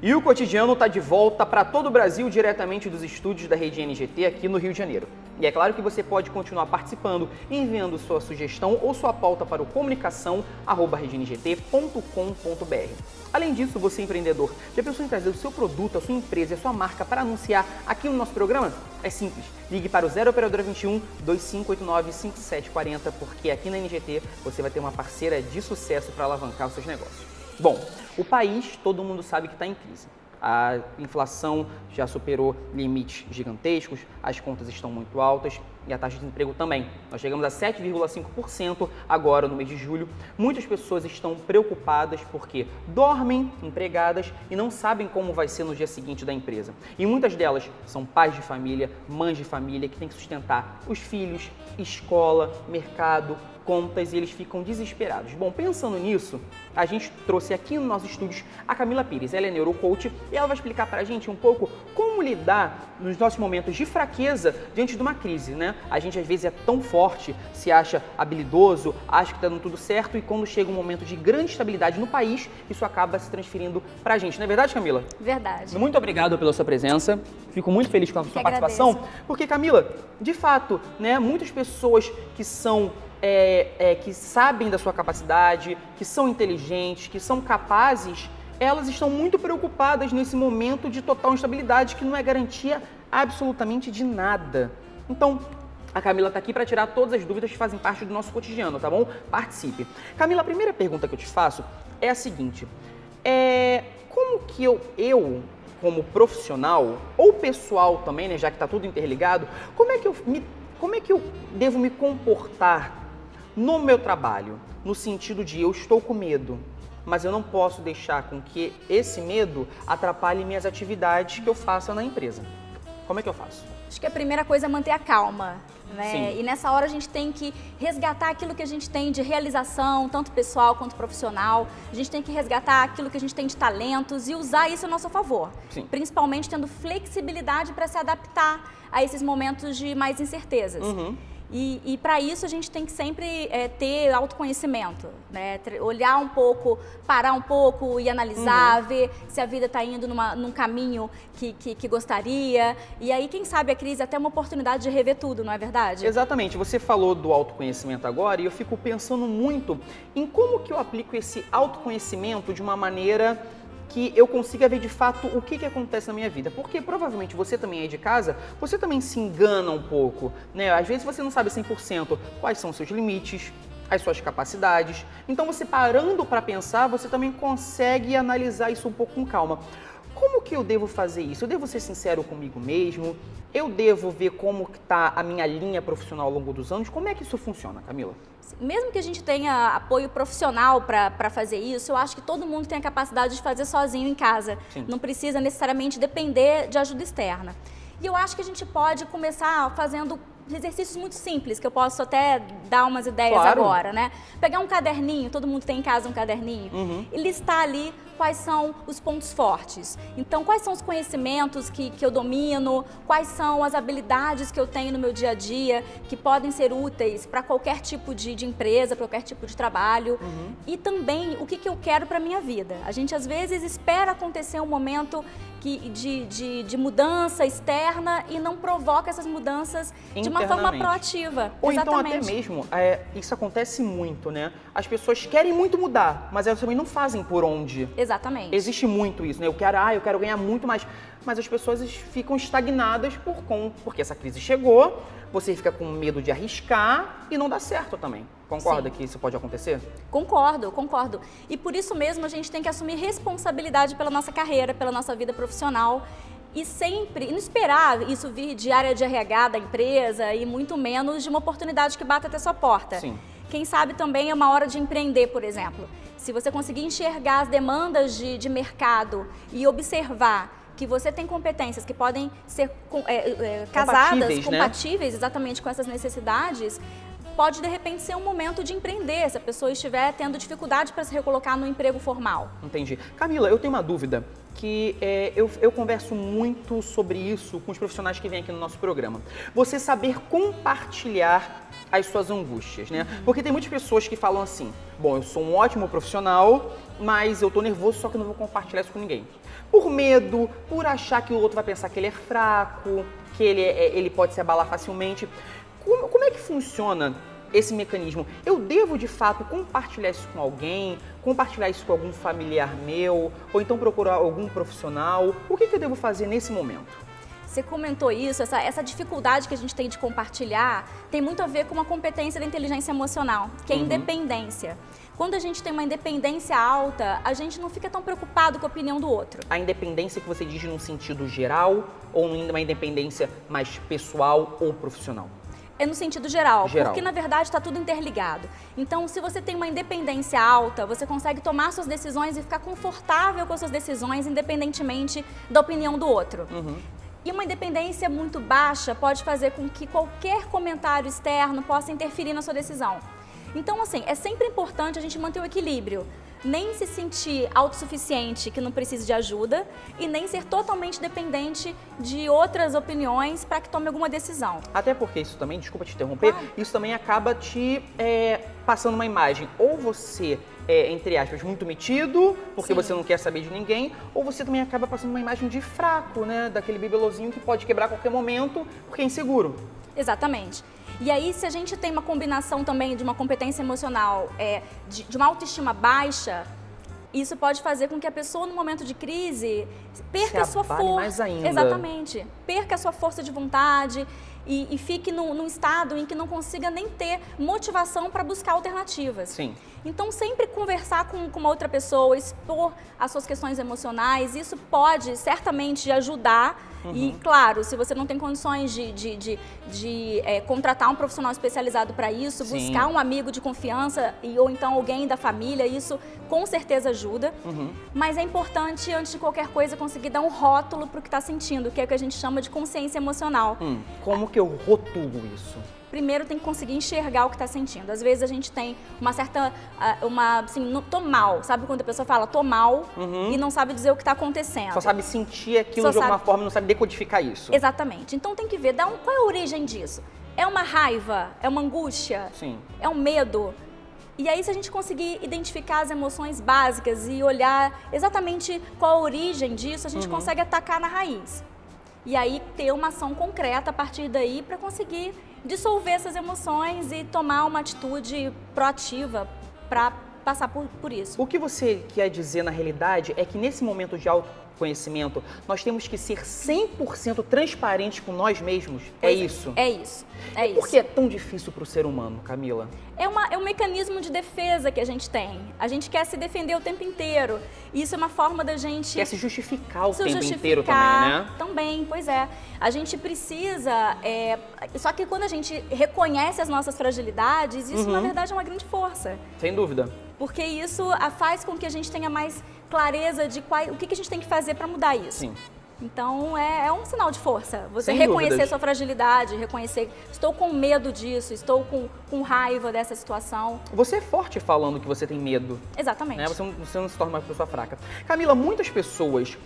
E o Cotidiano está de volta para todo o Brasil, diretamente dos estúdios da Rede NGT aqui no Rio de Janeiro. E é claro que você pode continuar participando, enviando sua sugestão ou sua pauta para o comunicação@redengT.com.br. Além disso, você empreendedor, já pensou em trazer o seu produto, a sua empresa e a sua marca para anunciar aqui no nosso programa? É simples, ligue para o 0 Operadora 21 2589 5740, porque aqui na NGT você vai ter uma parceira de sucesso para alavancar os seus negócios. Bom, o país, todo mundo sabe que está em crise. A inflação já superou limites gigantescos, as contas estão muito altas e a taxa de desemprego também. Nós chegamos a 7,5% agora no mês de julho. Muitas pessoas estão preocupadas porque dormem empregadas e não sabem como vai ser no dia seguinte da empresa. E muitas delas são pais de família, mães de família que têm que sustentar os filhos, escola, mercado, contas, e eles ficam desesperados. Bom, pensando nisso, a gente trouxe aqui nos nossos estúdios a Camila Pires. Ela é neurocoach e ela vai explicar pra gente um pouco como lidar nos nossos momentos de fraqueza diante de uma crise, né? A gente às vezes é tão forte, se acha habilidoso, acha que tá dando tudo certo e quando chega um momento de grande estabilidade no país, isso acaba se transferindo pra gente. Não é verdade, Camila? Verdade. Muito obrigado pela sua presença. Fico muito feliz com a sua participação, porque, Camila, de fato, né, muitas pessoas que são que sabem da sua capacidade, que são inteligentes, que são capazes, elas estão muito preocupadas nesse momento de total instabilidade que não é garantia absolutamente de nada. Então, a Camila está aqui para tirar todas as dúvidas que fazem parte do nosso cotidiano, tá bom? Participe. Camila, a primeira pergunta que eu te faço é a seguinte: como que eu como profissional, ou pessoal também, né, já que está tudo interligado, como é que eu devo me comportar no meu trabalho, no sentido de eu estou com medo, mas eu não posso deixar com que esse medo atrapalhe minhas atividades que eu faça na empresa. Como é que eu faço? Acho que a primeira coisa é manter a calma, né? Sim. E nessa hora a gente tem que resgatar aquilo que a gente tem de realização, tanto pessoal quanto profissional. A gente tem que resgatar aquilo que a gente tem de talentos e usar isso a nosso favor. Sim. Principalmente tendo flexibilidade para se adaptar a esses momentos de mais incertezas. Uhum. E para isso a gente tem que sempre ter autoconhecimento, né? Olhar um pouco, parar um pouco e analisar, ver se a vida está indo num caminho que gostaria. E aí, quem sabe, a crise é até uma oportunidade de rever tudo, não é verdade? Exatamente. Você falou do autoconhecimento agora e eu fico pensando muito em como que eu aplico esse autoconhecimento de uma maneira que eu consiga ver de fato o que acontece na minha vida. Porque provavelmente você também aí de casa, você também se engana um pouco, né? Às vezes você não sabe 100% quais são os seus limites, as suas capacidades. Então você parando para pensar, você também consegue analisar isso um pouco com calma. Como que eu devo fazer isso? Eu devo ser sincero comigo mesmo? Eu devo ver como está a minha linha profissional ao longo dos anos? Como é que isso funciona, Camila? Mesmo que a gente tenha apoio profissional para fazer isso, eu acho que todo mundo tem a capacidade de fazer sozinho em casa. Sim. Não precisa necessariamente depender de ajuda externa. E eu acho que a gente pode começar fazendo exercícios muito simples, que eu posso até dar umas ideias agora, né? Pegar um caderninho, todo mundo tem em casa um caderninho, e listar ali quais são os pontos fortes. Então, quais são os conhecimentos que eu domino, quais são as habilidades que eu tenho no meu dia a dia, que podem ser úteis para qualquer tipo de empresa, para qualquer tipo de trabalho. E também o que eu quero para a minha vida. A gente, às vezes, espera acontecer um momento de mudança externa e não provoca essas mudanças de uma forma proativa. Ou Exatamente. então até mesmo, isso acontece muito, né? As pessoas querem muito mudar, mas elas também não fazem por onde. Exatamente. Existe muito isso, né? Eu quero ganhar muito mais. Mas as pessoas ficam estagnadas porque essa crise chegou, você fica com medo de arriscar e não dá certo também. Concorda que isso pode acontecer? Concordo. E por isso mesmo a gente tem que assumir responsabilidade pela nossa carreira, pela nossa vida profissional. E sempre, não esperar isso vir de área de RH da empresa e muito menos de uma oportunidade que bata até sua porta. Sim. Quem sabe também é uma hora de empreender, por exemplo. Se você conseguir enxergar as demandas de mercado e observar que você tem competências que podem ser casadas, compatíveis, né? exatamente com essas necessidades, pode, de repente, ser um momento de empreender, se a pessoa estiver tendo dificuldade para se recolocar no emprego formal. Entendi. Camila, eu tenho uma dúvida que eu converso muito sobre isso com os profissionais que vêm aqui no nosso programa. Você saber compartilhar as suas angústias, né? Porque tem muitas pessoas que falam assim, bom, eu sou um ótimo profissional, mas eu tô nervoso, só que não vou compartilhar isso com ninguém. Por medo, por achar que o outro vai pensar que ele é fraco, que ele pode se abalar facilmente. Como é que funciona esse mecanismo? Eu devo, de fato, compartilhar isso com alguém, compartilhar isso com algum familiar meu, ou então procurar algum profissional? O que eu devo fazer nesse momento? Você comentou isso, essa dificuldade que a gente tem de compartilhar tem muito a ver com uma competência da inteligência emocional, que é a independência. Quando a gente tem uma independência alta, a gente não fica tão preocupado com a opinião do outro. A independência que você diz num sentido geral ou uma independência mais pessoal ou profissional? É no sentido geral, porque na verdade está tudo interligado. Então, se você tem uma independência alta, você consegue tomar suas decisões e ficar confortável com as suas decisões, independentemente da opinião do outro. E uma independência muito baixa pode fazer com que qualquer comentário externo possa interferir na sua decisão. Então, assim, é sempre importante a gente manter o equilíbrio. Nem se sentir autossuficiente, que não precisa de ajuda, e nem ser totalmente dependente de outras opiniões para que tome alguma decisão. Até porque isso também, desculpa te interromper, isso também acaba te passando uma imagem. Ou você é, entre aspas, muito metido, porque você não quer saber de ninguém, ou você também acaba passando uma imagem de fraco, né? Daquele bibelozinho que pode quebrar a qualquer momento porque é inseguro. Exatamente. E aí, se a gente tem uma combinação também de uma competência emocional, de uma autoestima baixa, isso pode fazer com que a pessoa, no momento de crise, perca a sua força. Mais ainda. Exatamente. Perca a sua força de vontade e fique num estado em que não consiga nem ter motivação para buscar alternativas. Sim. Então, sempre conversar com uma outra pessoa, expor as suas questões emocionais, isso pode certamente ajudar. E, claro, se você não tem condições de contratar um profissional especializado para isso, buscar um amigo de confiança ou então alguém da família, isso com certeza ajuda. Mas é importante, antes de qualquer coisa, conseguir dar um rótulo para o que está sentindo, que é o que a gente chama de consciência emocional. Como que eu rotulo isso? Primeiro tem que conseguir enxergar o que está sentindo. Às vezes a gente tem uma certa, assim, tô mal. Sabe quando a pessoa fala, tô mal, e não sabe dizer o que está acontecendo? Só sabe sentir aquilo de alguma forma e não sabe decodificar isso. Exatamente. Então tem que ver, qual é a origem disso? É uma raiva? É uma angústia? Sim. É um medo? E aí, se a gente conseguir identificar as emoções básicas e olhar exatamente qual a origem disso, a gente consegue atacar na raiz. E aí ter uma ação concreta a partir daí para conseguir dissolver essas emoções e tomar uma atitude proativa para passar por isso. O que você quer dizer na realidade é que nesse momento de autoconhecimento nós temos que ser 100% transparentes com nós mesmos? É isso? É isso. E por que é tão difícil para o ser humano, Camila? É um mecanismo de defesa que a gente tem. A gente quer se defender o tempo inteiro. Isso é uma forma da gente... Quer se justificar o tempo inteiro também, né? Também, pois é. A gente precisa... Só que quando a gente reconhece as nossas fragilidades, isso na verdade é uma grande força. Sem dúvida. Porque isso faz com que a gente tenha mais clareza de o que a gente tem que fazer para mudar isso. Sim. Então, é um sinal de força. Você Sem reconhecer dúvidas. sua fragilidade, reconhecer, estou com medo disso, estou com raiva dessa situação. Você é forte falando que você tem medo. Exatamente. Né? Você não se torna uma pessoa fraca. Camila, muitas pessoas,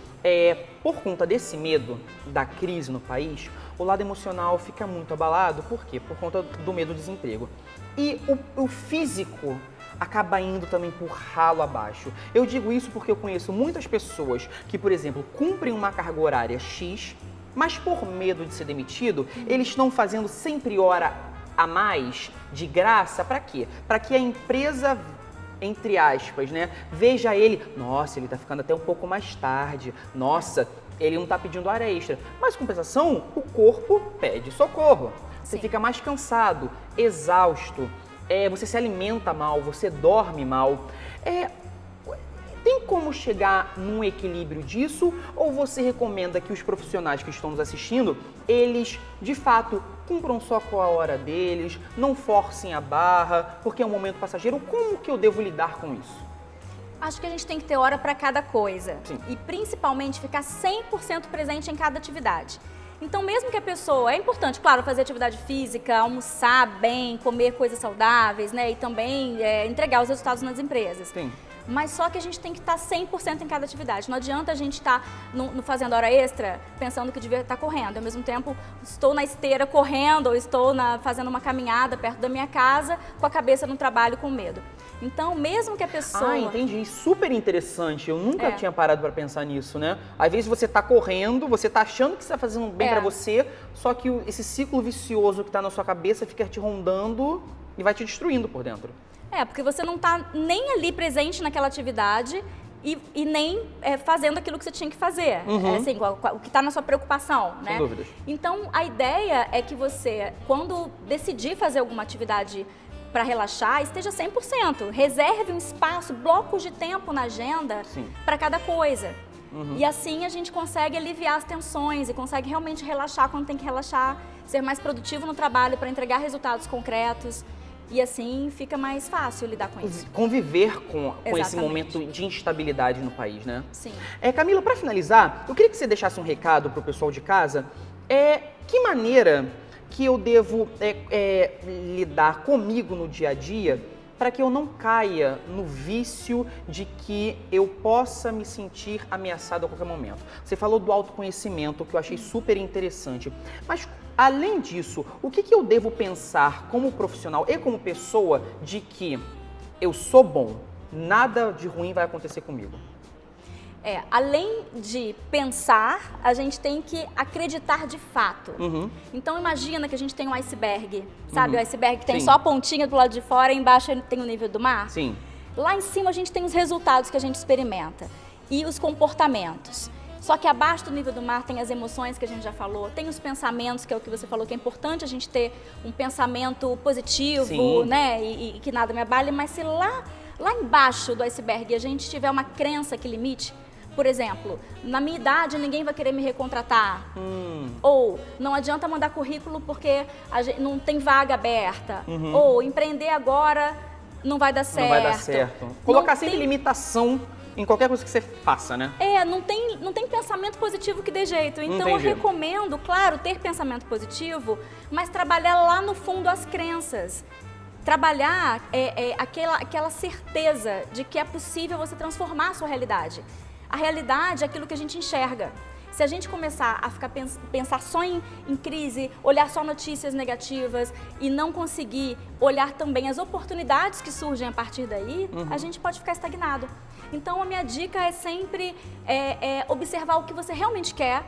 por conta desse medo da crise no país, o lado emocional fica muito abalado. Por quê? Por conta do medo do desemprego. E o físico acaba indo também por ralo abaixo. Eu digo isso porque eu conheço muitas pessoas que, por exemplo, cumprem uma carga horária X, mas por medo de ser demitido, eles estão fazendo sempre hora a mais de graça. Para quê? Para que a empresa, entre aspas, né, veja ele, nossa, ele está ficando até um pouco mais tarde, nossa, ele não está pedindo hora extra. Mas, em compensação, o corpo pede socorro. Você fica mais cansado, exausto. Você se alimenta mal, você dorme mal. Tem como chegar num equilíbrio disso? Ou você recomenda que os profissionais que estão nos assistindo, eles, de fato, cumpram só com a hora deles, não forcem a barra, porque é um momento passageiro? Como que eu devo lidar com isso? Acho que a gente tem que ter hora para cada coisa. Sim. E, principalmente, ficar 100% presente em cada atividade. Então, mesmo que a pessoa, é importante, claro, fazer atividade física, almoçar bem, comer coisas saudáveis, né? E também entregar os resultados nas empresas. Sim. Mas só que a gente tem que estar 100% em cada atividade. Não adianta a gente estar fazendo hora extra pensando que devia estar correndo. Ao mesmo tempo, estou na esteira correndo ou estou fazendo uma caminhada perto da minha casa com a cabeça no trabalho com medo. Então, mesmo que a pessoa... Ah, entendi. Super interessante. Eu nunca tinha parado para pensar nisso, né? Às vezes você tá correndo, você tá achando que está fazendo bem para você, só que esse ciclo vicioso que tá na sua cabeça fica te rondando e vai te destruindo por dentro. Porque você não está nem ali presente naquela atividade e nem fazendo aquilo que você tinha que fazer. Assim, o que está na sua preocupação, né? Sem dúvidas. Então, a ideia é que você, quando decidir fazer alguma atividade para relaxar, esteja 100%. Reserve um espaço, blocos de tempo na agenda para cada coisa. E assim a gente consegue aliviar as tensões e consegue realmente relaxar quando tem que relaxar, ser mais produtivo no trabalho para entregar resultados concretos. E assim fica mais fácil lidar com isso. Conviver com esse momento de instabilidade no país, né? Sim. Camila, para finalizar, eu queria que você deixasse um recado para o pessoal de casa. Que maneira que eu devo lidar comigo no dia a dia para que eu não caia no vício de que eu possa me sentir ameaçado a qualquer momento? Você falou do autoconhecimento, que eu achei super interessante. Mas, além disso, o que eu devo pensar como profissional e como pessoa de que eu sou bom, nada de ruim vai acontecer comigo? Além de pensar, a gente tem que acreditar de fato. Então imagina que a gente tem um iceberg, sabe? O iceberg que tem só a pontinha do lado de fora e embaixo tem o nível do mar. Sim. Lá em cima a gente tem os resultados que a gente experimenta e os comportamentos. Só que abaixo do nível do mar tem as emoções que a gente já falou, tem os pensamentos, que é o que você falou, que é importante a gente ter um pensamento positivo, né? E que nada me abale, mas se lá embaixo do iceberg a gente tiver uma crença que limite, por exemplo, na minha idade ninguém vai querer me recontratar. Ou não adianta mandar currículo porque não tem vaga aberta. Ou empreender agora não vai dar certo. Não vai dar certo. Colocar sempre limitação em qualquer coisa que você faça, né? Não tem pensamento positivo que dê jeito. Então eu recomendo, claro, ter pensamento positivo, mas trabalhar lá no fundo as crenças. Trabalhar aquela certeza de que é possível você transformar a sua realidade. A realidade é aquilo que a gente enxerga. Se a gente começar a pensar só em crise, olhar só notícias negativas e não conseguir olhar também as oportunidades que surgem a partir daí, a gente pode ficar estagnado. Então a minha dica é sempre observar o que você realmente quer,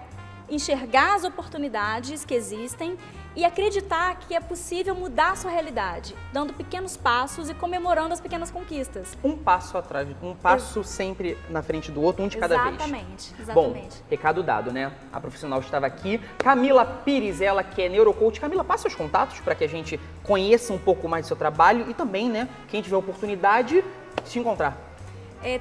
enxergar as oportunidades que existem e acreditar que é possível mudar a sua realidade, dando pequenos passos e comemorando as pequenas conquistas. Um passo atrás, um passo sempre na frente do outro, um de cada vez. Exatamente. Bom, recado dado, né? A profissional estava aqui. Camila Pires, ela que é neurocoach. Camila, passa os contatos para que a gente conheça um pouco mais do seu trabalho e também, né, quem tiver oportunidade, te encontrar.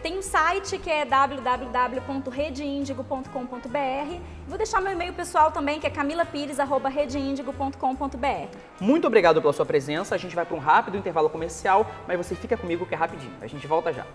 Tem um site que é www.redeindigo.com.br. Vou deixar meu e-mail pessoal também, que é camilapires@redeindigo.com.br. Muito obrigado pela sua presença. A gente vai para um rápido intervalo comercial, mas você fica comigo que é rapidinho. A gente volta já.